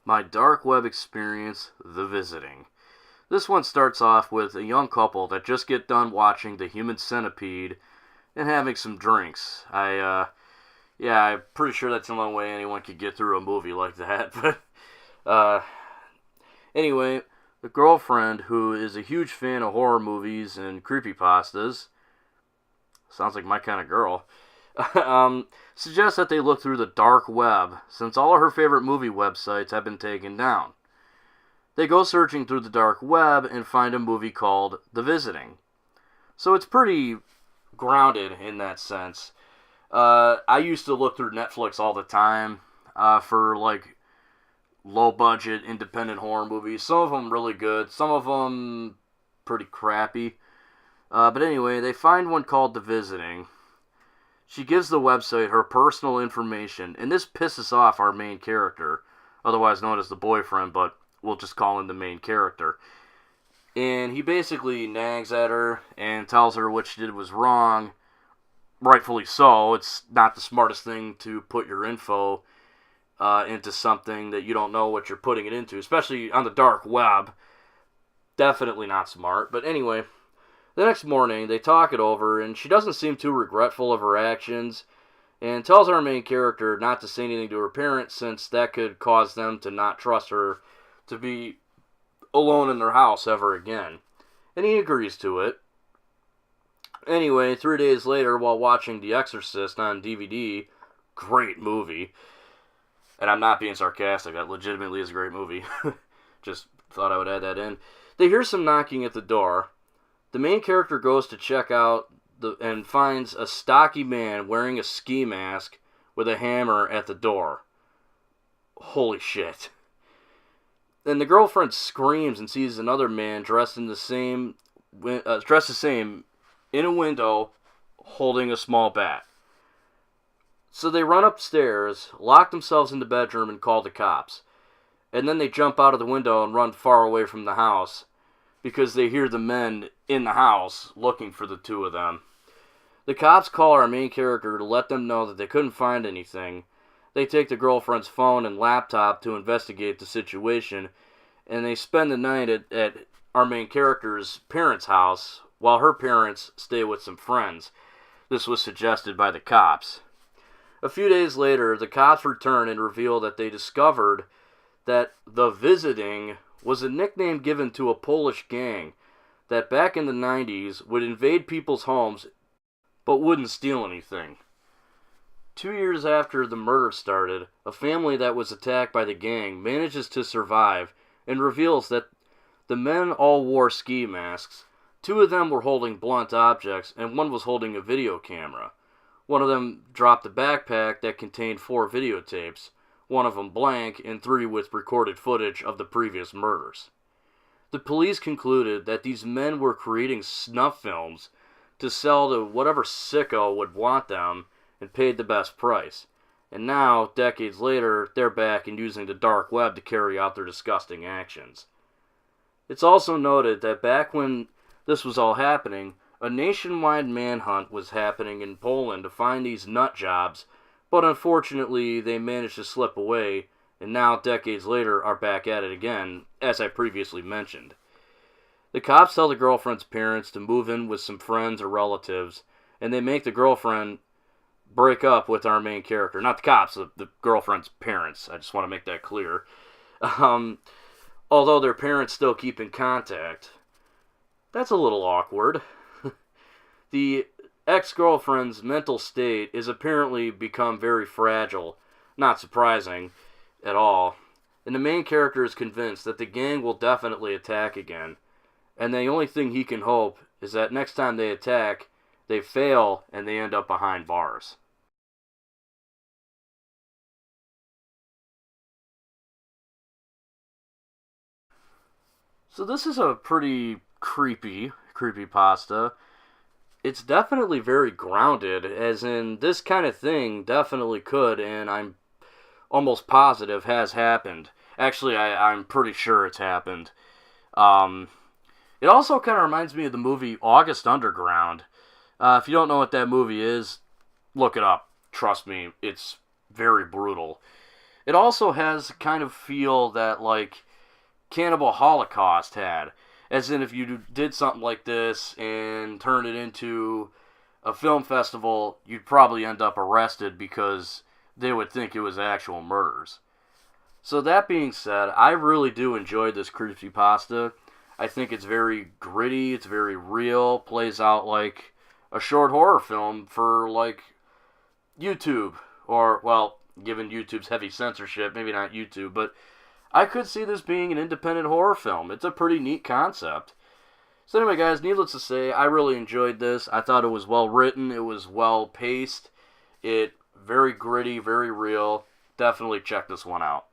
My dark web experience, The Visiting. This one starts off with a young couple that just get done watching The Human Centipede and having some drinks. I'm pretty sure that's the only way anyone could get through a movie like that. But, uh, anyway, the girlfriend, who is a huge fan of horror movies and creepypastas, sounds like my kind of girl, suggests that they look through the dark web, since all of her favorite movie websites have been taken down. They go searching through the dark web and find a movie called The Visiting. So it's pretty grounded in that sense. I used to look through Netflix all the time for like low budget independent horror movies. Some of them really good, some of them pretty crappy. But anyway, they find one called The Visiting. She gives the website her personal information, and this pisses off our main character, otherwise known as the boyfriend, but we'll just call him the main character. And he basically nags at her and tells her what she did was wrong. Rightfully so. It's not the smartest thing to put your info into something that you don't know what you're putting it into, especially on the dark web. Definitely not smart. But anyway, the next morning they talk it over, and she doesn't seem too regretful of her actions, and tells our main character not to say anything to her parents, since that could cause them to not trust her to be alone in their house ever again. And he agrees to it. Anyway, 3 days later, while watching The Exorcist on DVD, great movie, and I'm not being sarcastic, that legitimately is a great movie, just thought I would add that in, they hear some knocking at the door. The main character goes to check out and finds a stocky man wearing a ski mask with a hammer at the door. Holy shit. Then the girlfriend screams and sees another man dressed the same in a window holding a small bat. So they run upstairs, lock themselves in the bedroom, and call the cops. And then they jump out of the window and run far away from the house because they hear the men in the house looking for the two of them. The cops call our main character to let them know that they couldn't find anything. They take the girlfriend's phone and laptop to investigate the situation, and they spend the night at our main character's parents' house while her parents stay with some friends. This was suggested by the cops. A few days later, the cops return and reveal that they discovered that The Visiting was a nickname given to a Polish gang that back in the 90s would invade people's homes but wouldn't steal anything. 2 years after the murder started, a family that was attacked by the gang manages to survive and reveals that the men all wore ski masks. 2 of them were holding blunt objects, and 1 was holding a video camera. 1 of them dropped a backpack that contained 4 videotapes, 1 of them blank, and 3 with recorded footage of the previous murders. The police concluded that these men were creating snuff films to sell to whatever sicko would want them, and paid the best price. And now, decades later, they're back and using the dark web to carry out their disgusting actions. It's also noted that back when this was all happening, a nationwide manhunt was happening in Poland to find these nut jobs, but unfortunately they managed to slip away, and now, decades later, are back at it again, as I previously mentioned. The cops tell the girlfriend's parents to move in with some friends or relatives, and they make the girlfriend break up with our main character. Not the cops, the girlfriend's parents. I just want to make that clear. Although their parents still keep in contact. That's a little awkward. The ex-girlfriend's mental state is apparently become very fragile. Not surprising at all. And the main character is convinced that the gang will definitely attack again. And the only thing he can hope is that next time they attack, they fail and they end up behind bars. So this is a pretty creepypasta. It's definitely very grounded, as in this kind of thing definitely could, and I'm almost positive has happened. Actually, I'm pretty sure it's happened. Um, it also kind of reminds me of the movie August Underground. If you don't know what that movie is, look it up. Trust me, it's very brutal. It also has kind of feel that like Cannibal Holocaust had, as in if you did something like this and turned it into a film festival, you'd probably end up arrested because they would think it was actual murders. So that being said, I really do enjoy this creepypasta. I think it's very gritty, it's very real, plays out like a short horror film for like YouTube, or well, given YouTube's heavy censorship, maybe not YouTube, but I could see this being an independent horror film. It's a pretty neat concept. So anyway, guys, needless to say, I really enjoyed this. I thought it was well written, it was well paced, it very gritty, very real. Definitely check this one out.